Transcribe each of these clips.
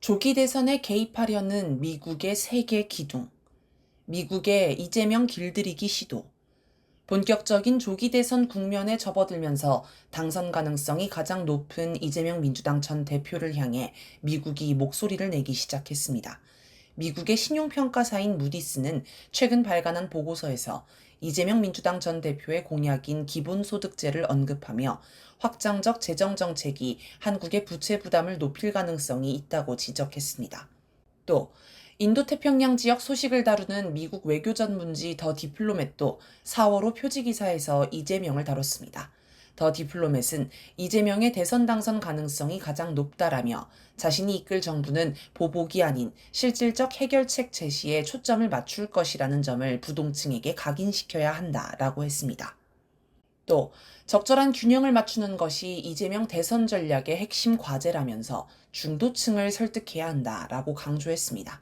조기 대선에 개입하려는 미국의 세계 기둥, 미국의 이재명 길들이기 시도, 본격적인 조기 대선 국면에 접어들면서 당선 가능성이 가장 높은 이재명 민주당 전 대표를 향해 미국이 목소리를 내기 시작했습니다. 미국의 신용평가사인 무디스는 최근 발간한 보고서에서 이재명 민주당 전 대표의 공약인 기본소득제를 언급하며 확장적 재정정책이 한국의 부채 부담을 높일 가능성이 있다고 지적했습니다. 또 인도태평양 지역 소식을 다루는 미국 외교 전문지 더 디플로맷도 4월호 표지기사에서 이재명을 다뤘습니다. 더 디플로맷은 이재명의 대선 당선 가능성이 가장 높다라며 자신이 이끌 정부는 보복이 아닌 실질적 해결책 제시에 초점을 맞출 것이라는 점을 부동층에게 각인시켜야 한다라고 했습니다. 또 적절한 균형을 맞추는 것이 이재명 대선 전략의 핵심 과제라면서 중도층을 설득해야 한다라고 강조했습니다.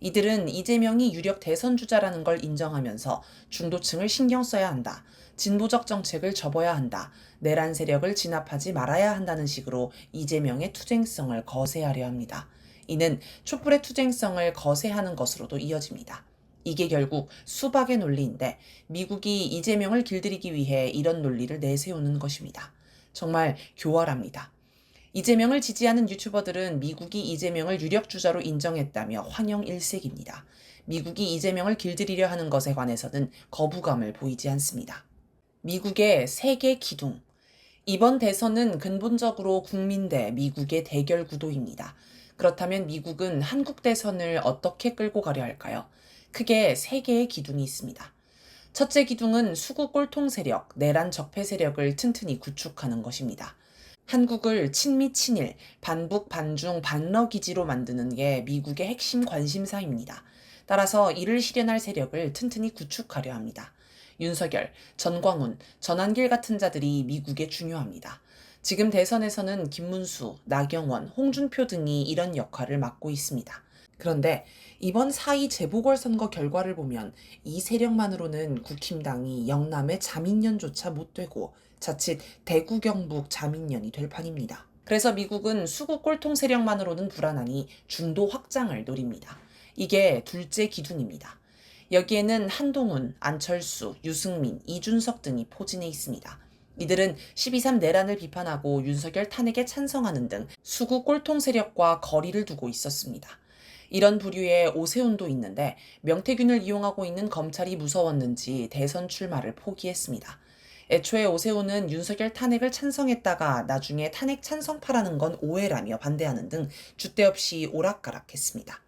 이들은 이재명이 유력 대선 주자라는 걸 인정하면서 중도층을 신경 써야 한다, 진보적 정책을 접어야 한다, 내란 세력을 진압하지 말아야 한다는 식으로 이재명의 투쟁성을 거세하려 합니다. 이는 촛불의 투쟁성을 거세하는 것으로도 이어집니다. 이게 결국 수박의 논리인데 미국이 이재명을 길들이기 위해 이런 논리를 내세우는 것입니다. 정말 교활합니다. 이재명을 지지하는 유튜버들은 미국이 이재명을 유력 주자로 인정했다며 환영 일색입니다. 미국이 이재명을 길들이려 하는 것에 관해서는 거부감을 보이지 않습니다. 미국의 세계 기둥. 이번 대선은 근본적으로 국민 대 미국의 대결 구도입니다. 그렇다면 미국은 한국 대선을 어떻게 끌고 가려 할까요? 크게 세 개의 기둥이 있습니다. 첫째 기둥은 수구 꼴통 세력, 내란 적폐 세력을 튼튼히 구축하는 것입니다. 한국을 친미 친일, 반북 반중 반러 기지로 만드는 게 미국의 핵심 관심사입니다. 따라서 이를 실현할 세력을 튼튼히 구축하려 합니다. 윤석열, 전광훈, 전한길 같은 자들이 미국에 중요합니다. 지금 대선에서는 김문수, 나경원, 홍준표 등이 이런 역할을 맡고 있습니다. 그런데 이번 4.2 재보궐선거 결과를 보면 이 세력만으로는 국힘당이 영남의 자민련조차 못 되고 자칫 대구 경북 자민련이 될 판입니다. 그래서 미국은 수구 꼴통 세력만으로는 불안하니 중도 확장을 노립니다. 이게 둘째 기둥입니다. 여기에는 한동훈, 안철수, 유승민, 이준석 등이 포진해 있습니다. 이들은 12.3 내란을 비판하고 윤석열 탄핵에 찬성하는 등 수구 꼴통 세력과 거리를 두고 있었습니다. 이런 부류의 오세훈도 있는데 명태균을 이용하고 있는 검찰이 무서웠는지 대선 출마를 포기했습니다. 애초에 오세훈은 윤석열 탄핵을 찬성했다가 나중에 탄핵 찬성파라는 건 오해라며 반대하는 등 줏대 없이 오락가락했습니다.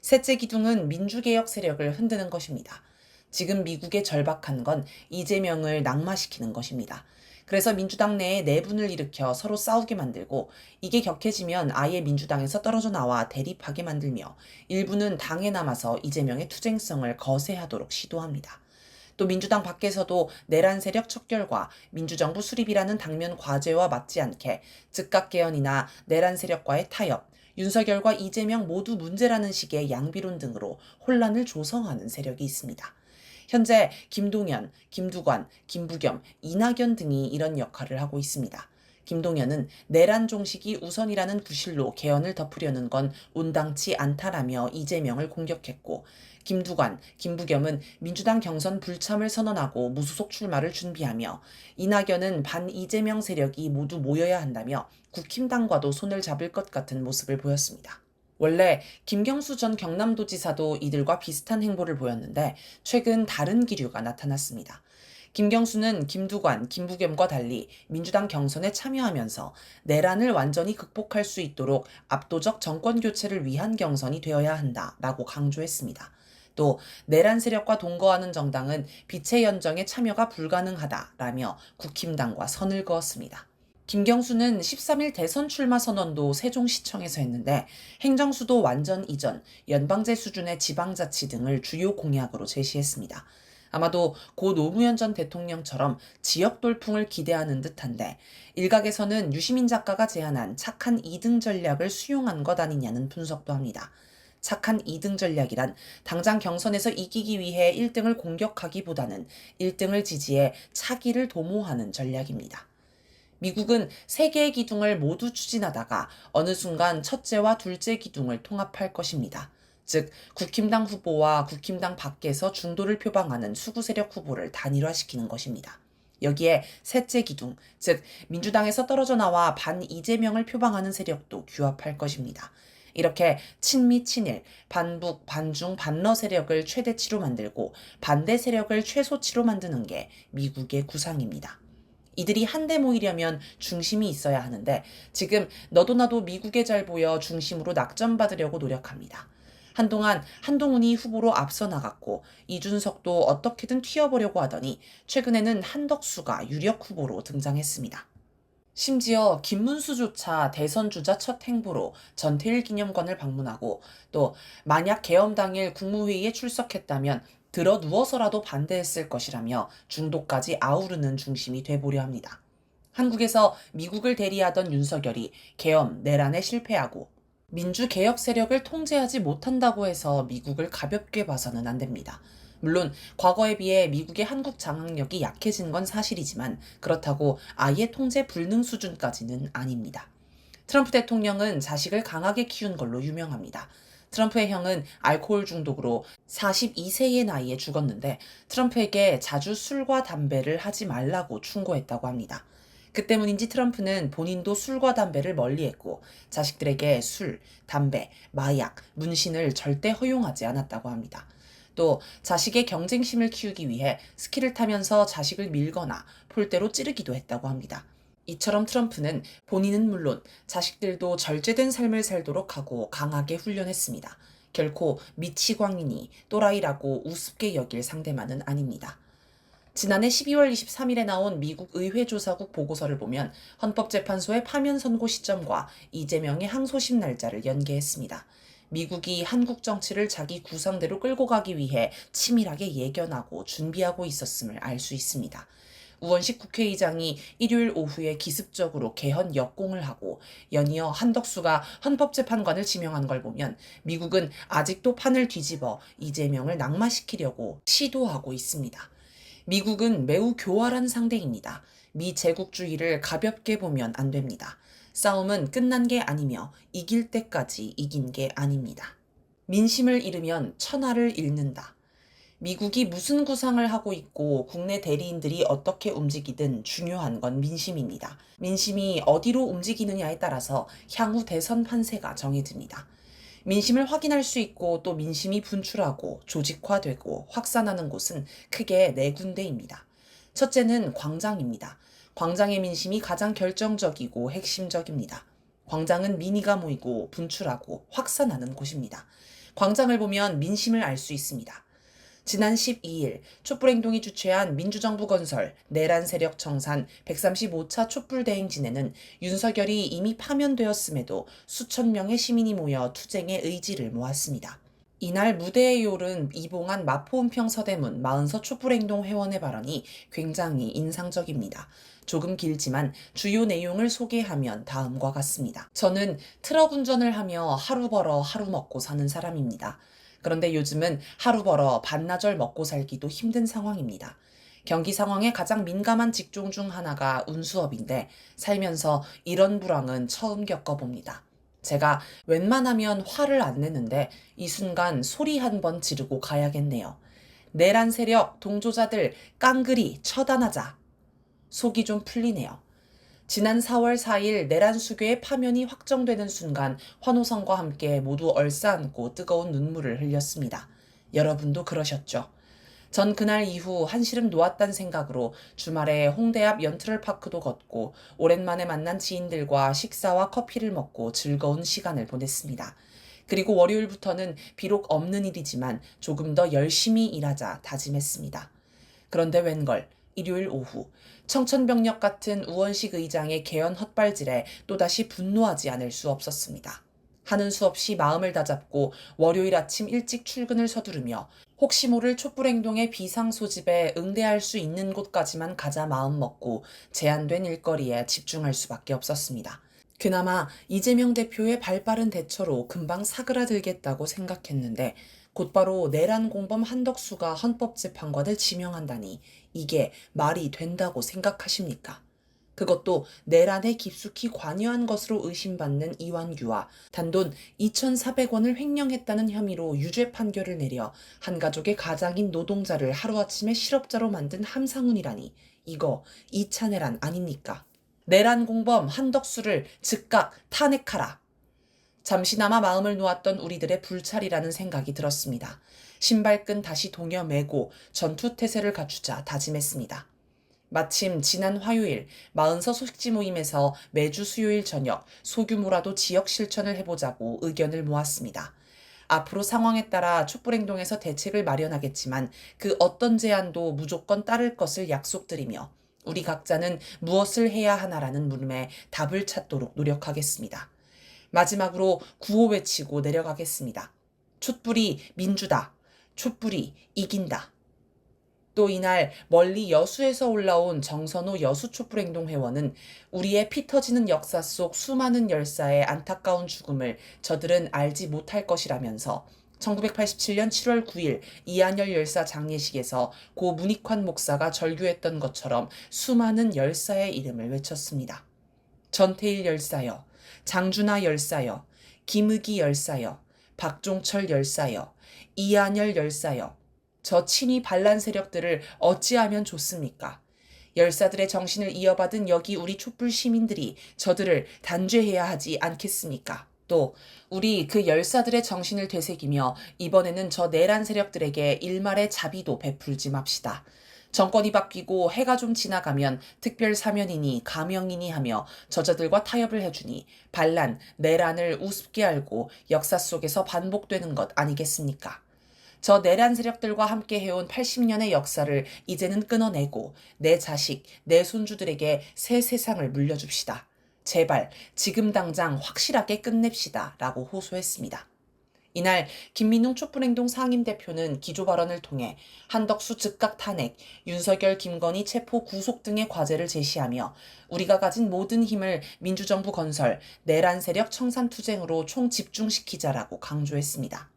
셋째 기둥은 민주개혁 세력을 흔드는 것입니다. 지금 미국의 절박한 건 이재명을 낙마시키는 것입니다. 그래서 민주당 내에 내분을 일으켜 서로 싸우게 만들고 이게 격해지면 아예 민주당에서 떨어져 나와 대립하게 만들며 일부는 당에 남아서 이재명의 투쟁성을 거세하도록 시도합니다. 또 민주당 밖에서도 내란 세력 척결과 민주정부 수립이라는 당면 과제와 맞지 않게 즉각 개헌이나 내란 세력과의 타협, 윤석열과 이재명 모두 문제라는 식의 양비론 등으로 혼란을 조성하는 세력이 있습니다. 현재 김동연, 김두관, 김부겸, 이낙연 등이 이런 역할을 하고 있습니다. 김동연은 내란 종식이 우선이라는 구실로 개헌을 덮으려는 건 온당치 않다라며 이재명을 공격했고, 김두관, 김부겸은 민주당 경선 불참을 선언하고 무소속 출마를 준비하며, 이낙연은 반 이재명 세력이 모두 모여야 한다며 국힘당과도 손을 잡을 것 같은 모습을 보였습니다. 원래 김경수 전 경남도지사도 이들과 비슷한 행보를 보였는데 최근 다른 기류가 나타났습니다. 김경수는 김두관, 김부겸과 달리 민주당 경선에 참여하면서 내란을 완전히 극복할 수 있도록 압도적 정권 교체를 위한 경선이 되어야 한다라고 강조했습니다. 또 내란 세력과 동거하는 정당은 빛의 연정에 참여가 불가능하다라며 국힘당과 선을 그었습니다. 김경수는 13일 대선 출마 선언도 세종시청에서 했는데 행정수도 완전 이전, 연방제 수준의 지방자치 등을 주요 공약으로 제시했습니다. 아마도 고 노무현 전 대통령처럼 지역 돌풍을 기대하는 듯한데 일각에서는 유시민 작가가 제안한 착한 2등 전략을 수용한 것 아니냐는 분석도 합니다. 착한 2등 전략이란 당장 경선에서 이기기 위해 1등을 공격하기보다는 1등을 지지해 차기를 도모하는 전략입니다. 미국은 세 개의 기둥을 모두 추진하다가 어느 순간 첫째와 둘째 기둥을 통합할 것입니다. 즉, 국힘당 후보와 국힘당 밖에서 중도를 표방하는 수구 세력 후보를 단일화시키는 것입니다. 여기에 셋째 기둥, 즉 민주당에서 떨어져 나와 반 이재명을 표방하는 세력도 규합할 것입니다. 이렇게 친미 친일, 반북, 반중, 반러 세력을 최대치로 만들고 반대 세력을 최소치로 만드는 게 미국의 구상입니다. 이들이 한데 모이려면 중심이 있어야 하는데 지금 너도 나도 미국에 잘 보여 중심으로 낙점받으려고 노력합니다. 한동안 한동훈이 후보로 앞서 나갔고 이준석도 어떻게든 튀어보려고 하더니 최근에는 한덕수가 유력 후보로 등장했습니다. 심지어 김문수조차 대선 주자 첫 행보로 전태일 기념관을 방문하고 또 만약 계엄 당일 국무회의에 출석했다면 들어 누워서라도 반대했을 것이라며 중도까지 아우르는 중심이 돼보려 합니다. 한국에서 미국을 대리하던 윤석열이 계엄, 내란에 실패하고 민주개혁 세력을 통제하지 못한다고 해서 미국을 가볍게 봐서는 안 됩니다. 물론 과거에 비해 미국의 한국 장악력이 약해진 건 사실이지만 그렇다고 아예 통제 불능 수준까지는 아닙니다. 트럼프 대통령은 자식을 강하게 키운 걸로 유명합니다. 트럼프의 형은 알코올 중독으로 42세의 나이에 죽었는데 트럼프에게 자주 술과 담배를 하지 말라고 충고했다고 합니다. 그 때문인지 트럼프는 본인도 술과 담배를 멀리했고 자식들에게 술, 담배, 마약, 문신을 절대 허용하지 않았다고 합니다. 또 자식의 경쟁심을 키우기 위해 스키를 타면서 자식을 밀거나 폴대로 찌르기도 했다고 합니다. 이처럼 트럼프는 본인은 물론 자식들도 절제된 삶을 살도록 하고 강하게 훈련했습니다. 결코 미치광이니 또라이라고 우습게 여길 상대만은 아닙니다. 지난해 12월 23일에 나온 미국 의회조사국 보고서를 보면 헌법재판소의 파면 선고 시점과 이재명의 항소심 날짜를 연계했습니다. 미국이 한국 정치를 자기 구상대로 끌고 가기 위해 치밀하게 예견하고 준비하고 있었음을 알 수 있습니다. 우원식 국회의장이 일요일 오후에 기습적으로 개헌 역공을 하고 연이어 한덕수가 헌법재판관을 지명한 걸 보면 미국은 아직도 판을 뒤집어 이재명을 낙마시키려고 시도하고 있습니다. 미국은 매우 교활한 상대입니다. 미 제국주의를 가볍게 보면 안 됩니다. 싸움은 끝난 게 아니며 이길 때까지 이긴 게 아닙니다. 민심을 잃으면 천하를 잃는다. 미국이 무슨 구상을 하고 있고 국내 대리인들이 어떻게 움직이든 중요한 건 민심입니다. 민심이 어디로 움직이느냐에 따라서 향후 대선 판세가 정해집니다. 민심을 확인할 수 있고 또 민심이 분출하고 조직화되고 확산하는 곳은 크게 네 군데입니다. 첫째는 광장입니다. 광장의 민심이 가장 결정적이고 핵심적입니다. 광장은 민의가 모이고 분출하고 확산하는 곳입니다. 광장을 보면 민심을 알 수 있습니다. 지난 12일 촛불행동이 주최한 민주정부 건설, 내란 세력 청산 135차 촛불대행진에는 윤석열이 이미 파면되었음에도 수천 명의 시민이 모여 투쟁의 의지를 모았습니다. 이날 무대에 오른 이봉환 마포은평 서대문 마흔서 촛불행동 회원의 발언이 굉장히 인상적입니다. 조금 길지만 주요 내용을 소개하면 다음과 같습니다. 저는 트럭 운전을 하며 하루 벌어 하루 먹고 사는 사람입니다. 그런데 요즘은 하루 벌어 반나절 먹고 살기도 힘든 상황입니다. 경기 상황에 가장 민감한 직종 중 하나가 운수업인데 살면서 이런 불황은 처음 겪어봅니다. 제가 웬만하면 화를 안 내는데 이 순간 소리 한번 지르고 가야겠네요. 내란 세력, 동조자들, 깡그리 처단하자. 속이 좀 풀리네요. 지난 4월 4일 내란 수교의 파면이 확정되는 순간 환호성과 함께 모두 얼싸안고 뜨거운 눈물을 흘렸습니다. 여러분도 그러셨죠? 전 그날 이후 한시름 놓았단 생각으로 주말에 홍대 앞 연트럴파크도 걷고 오랜만에 만난 지인들과 식사와 커피를 먹고 즐거운 시간을 보냈습니다. 그리고 월요일부터는 비록 없는 일이지만 조금 더 열심히 일하자 다짐했습니다. 그런데 웬걸 일요일 오후 청천벽력 같은 우원식 의장의 개헌 헛발질에 또다시 분노하지 않을 수 없었습니다. 하는 수 없이 마음을 다잡고 월요일 아침 일찍 출근을 서두르며 혹시 모를 촛불행동의 비상 소집에 응대할 수 있는 곳까지만 가자 마음먹고 제한된 일거리에 집중할 수밖에 없었습니다. 그나마 이재명 대표의 발빠른 대처로 금방 사그라들겠다고 생각했는데 곧바로 내란 공범 한덕수가 헌법재판관을 지명한다니 이게 말이 된다고 생각하십니까? 그것도 내란에 깊숙이 관여한 것으로 의심받는 이완규와 단돈 2,400원을 횡령했다는 혐의로 유죄 판결을 내려 한 가족의 가장인 노동자를 하루아침에 실업자로 만든 함상훈이라니 이거 2차 내란 아닙니까? 내란 공범 한덕수를 즉각 탄핵하라. 잠시나마 마음을 놓았던 우리들의 불찰이라는 생각이 들었습니다. 신발끈 다시 동여 매고 전투태세를 갖추자 다짐했습니다. 마침 지난 화요일 마흔서 소식지 모임에서 매주 수요일 저녁 소규모라도 지역 실천을 해보자고 의견을 모았습니다. 앞으로 상황에 따라 촛불행동에서 대책을 마련하겠지만 그 어떤 제안도 무조건 따를 것을 약속드리며 우리 각자는 무엇을 해야 하나라는 물음에 답을 찾도록 노력하겠습니다. 마지막으로 구호 외치고 내려가겠습니다. 촛불이 민주다. 촛불이 이긴다. 또 이날 멀리 여수에서 올라온 정선호 여수촛불행동 회원은 우리의 피 터지는 역사 속 수많은 열사의 안타까운 죽음을 저들은 알지 못할 것이라면서 1987년 7월 9일 이한열 열사 장례식에서 고 문익환 목사가 절규했던 것처럼 수많은 열사의 이름을 외쳤습니다. 전태일 열사여, 장준하 열사여, 김의기 열사여, 박종철 열사여, 이한열 열사여, 저 친위 반란 세력들을 어찌하면 좋습니까? 열사들의 정신을 이어받은 여기 우리 촛불 시민들이 저들을 단죄해야 하지 않겠습니까? 또 우리 그 열사들의 정신을 되새기며 이번에는 저 내란 세력들에게 일말의 자비도 베풀지 맙시다. 정권이 바뀌고 해가 좀 지나가면 특별 사면이니 가명이니 하며 저자들과 타협을 해주니 반란, 내란을 우습게 알고 역사 속에서 반복되는 것 아니겠습니까? 저 내란 세력들과 함께 해온 80년의 역사를 이제는 끊어내고 내 자식, 내 손주들에게 새 세상을 물려줍시다. 제발 지금 당장 확실하게 끝냅시다. 라고 호소했습니다. 이날 김민웅 촛불행동 상임대표는 기조 발언을 통해 한덕수 즉각 탄핵, 윤석열, 김건희 체포 구속 등의 과제를 제시하며 우리가 가진 모든 힘을 민주정부 건설, 내란 세력 청산투쟁으로 총집중시키자라고 강조했습니다.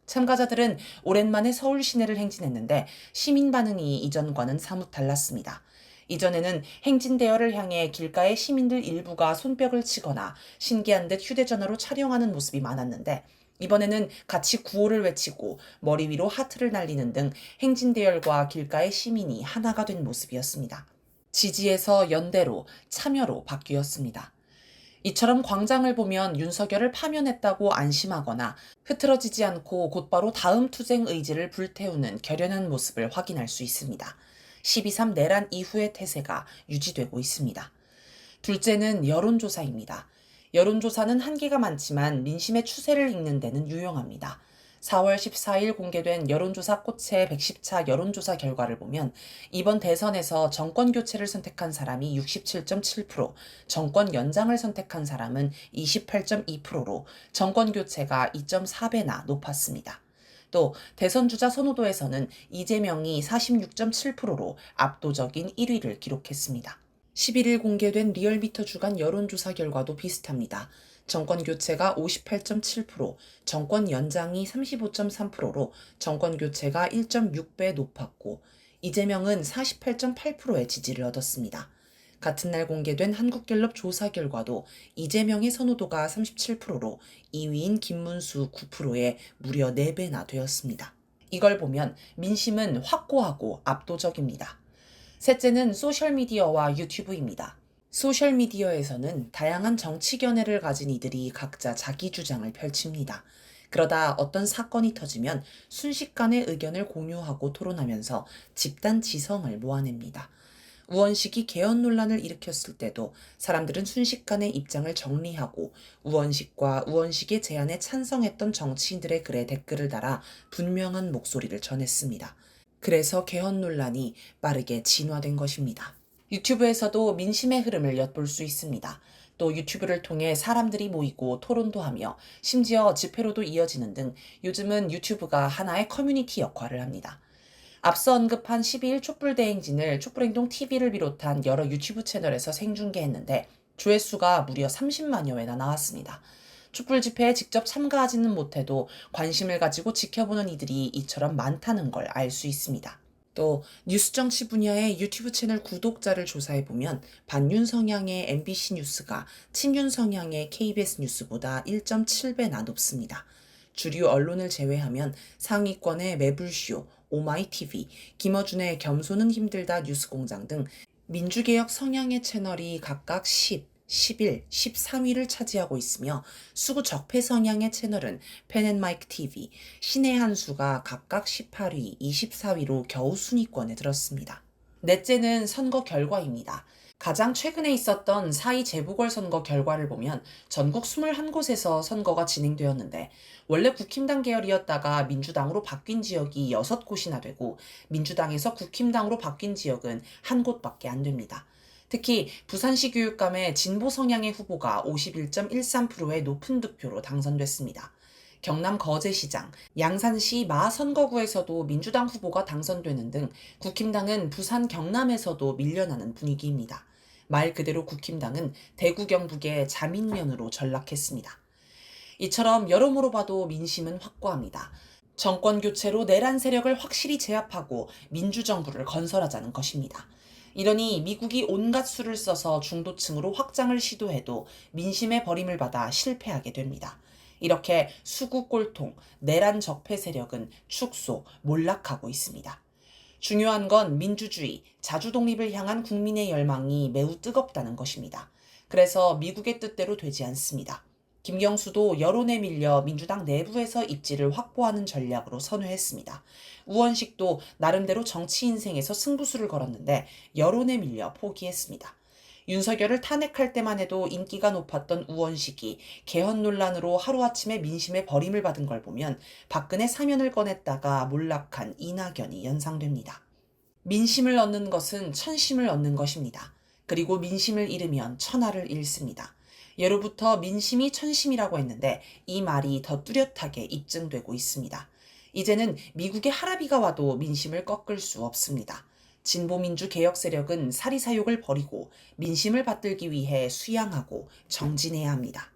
참가자들은 오랜만에 서울 시내를 행진했는데 시민 반응이 이전과는 사뭇 달랐습니다. 이전에는 행진 대열을 향해 길가의 시민들 일부가 손뼉을 치거나 신기한 듯 휴대전화로 촬영하는 모습이 많았는데 이번에는 같이 구호를 외치고 머리 위로 하트를 날리는 등 행진 대열과 길가의 시민이 하나가 된 모습이었습니다. 지지에서 연대로, 참여로 바뀌었습니다. 이처럼 광장을 보면 윤석열을 파면했다고 안심하거나 흐트러지지 않고 곧바로 다음 투쟁 의지를 불태우는 결연한 모습을 확인할 수 있습니다. 12.3 내란 이후의 태세가 유지되고 있습니다. 둘째는 여론조사입니다. 여론조사는 한계가 많지만 민심의 추세를 읽는 데는 유용합니다. 4월 14일 공개된 여론조사 꽃의 110차 여론조사 결과를 보면 이번 대선에서 정권 교체를 선택한 사람이 67.7%, 정권 연장을 선택한 사람은 28.2%로 정권 교체가 2.4배나 높았습니다. 또 대선 주자 선호도에서는 이재명이 46.7%로 압도적인 1위를 기록했습니다. 11일 공개된 리얼미터 주간 여론조사 결과도 비슷합니다. 정권 교체가 58.7%, 정권 연장이 35.3%로 정권 교체가 1.6배 높았고 이재명은 48.8%의 지지를 얻었습니다. 같은 날 공개된 한국갤럽 조사 결과도 이재명의 선호도가 37%로 2위인 김문수 9%에 무려 4배나 되었습니다. 이걸 보면 민심은 확고하고 압도적입니다. 셋째는 소셜미디어와 유튜브입니다. 소셜미디어에서는 다양한 정치 견해를 가진 이들이 각자 자기 주장을 펼칩니다. 그러다 어떤 사건이 터지면 순식간에 의견을 공유하고 토론하면서 집단 지성을 모아냅니다. 우원식이 개헌 논란을 일으켰을 때도 사람들은 순식간에 입장을 정리하고 우원식과 우원식의 제안에 찬성했던 정치인들의 글에 댓글을 달아 분명한 목소리를 전했습니다. 그래서 개헌 논란이 빠르게 진화된 것입니다. 유튜브에서도 민심의 흐름을 엿볼 수 있습니다. 또 유튜브를 통해 사람들이 모이고 토론도 하며 심지어 집회로도 이어지는 등 요즘은 유튜브가 하나의 커뮤니티 역할을 합니다. 앞서 언급한 12일 촛불대행진을 촛불행동 TV를 비롯한 여러 유튜브 채널에서 생중계했는데 조회수가 무려 30만여 회나 나왔습니다. 촛불 집회에 직접 참가하지는 못해도 관심을 가지고 지켜보는 이들이 이처럼 많다는 걸 알 수 있습니다. 또 뉴스 정치 분야의 유튜브 채널 구독자를 조사해보면 반윤 성향의 MBC 뉴스가 친윤 성향의 KBS 뉴스보다 1.7배나 높습니다. 주류 언론을 제외하면 상위권의 매불쇼, 오마이TV, 김어준의 겸손은 힘들다 뉴스공장 등 민주개혁 성향의 채널이 각각 10, 11, 13위를 차지하고 있으며 수구 적폐 성향의 채널은 펜앤마이크 TV, 신의 한수가 각각 18위, 24위로 겨우 순위권에 들었습니다. 넷째는 선거 결과입니다. 가장 최근에 있었던 4.2 재보궐선거 결과를 보면 전국 21곳에서 선거가 진행되었는데 원래 국힘당 계열이었다가 민주당으로 바뀐 지역이 6곳이나 되고 민주당에서 국힘당으로 바뀐 지역은 1곳밖에 안 됩니다. 특히 부산시 교육감의 진보 성향의 후보가 51.13%의 높은 득표로 당선됐습니다. 경남 거제시장, 양산시 마 선거구에서도 민주당 후보가 당선되는 등 국힘당은 부산 경남에서도 밀려나는 분위기입니다. 말 그대로 국힘당은 대구 경북의 자민련으로 전락했습니다. 이처럼 여러모로 봐도 민심은 확고합니다. 정권 교체로 내란 세력을 확실히 제압하고 민주정부를 건설하자는 것입니다. 이러니 미국이 온갖 수를 써서 중도층으로 확장을 시도해도 민심의 버림을 받아 실패하게 됩니다. 이렇게 수구 꼴통, 내란 적폐 세력은 축소, 몰락하고 있습니다. 중요한 건 민주주의, 자주 독립을 향한 국민의 열망이 매우 뜨겁다는 것입니다. 그래서 미국의 뜻대로 되지 않습니다. 김경수도 여론에 밀려 민주당 내부에서 입지를 확보하는 전략으로 선회했습니다. 우원식도 나름대로 정치 인생에서 승부수를 걸었는데 여론에 밀려 포기했습니다. 윤석열을 탄핵할 때만 해도 인기가 높았던 우원식이 개헌 논란으로 하루아침에 민심의 버림을 받은 걸 보면 박근혜 사면을 꺼냈다가 몰락한 이낙연이 연상됩니다. 민심을 얻는 것은 천심을 얻는 것입니다. 그리고 민심을 잃으면 천하를 잃습니다. 예로부터 민심이 천심이라고 했는데 이 말이 더 뚜렷하게 입증되고 있습니다. 이제는 미국의 하라비가 와도 민심을 꺾을 수 없습니다. 진보민주 개혁 세력은 사리사욕을 버리고 민심을 받들기 위해 수양하고 정진해야 합니다.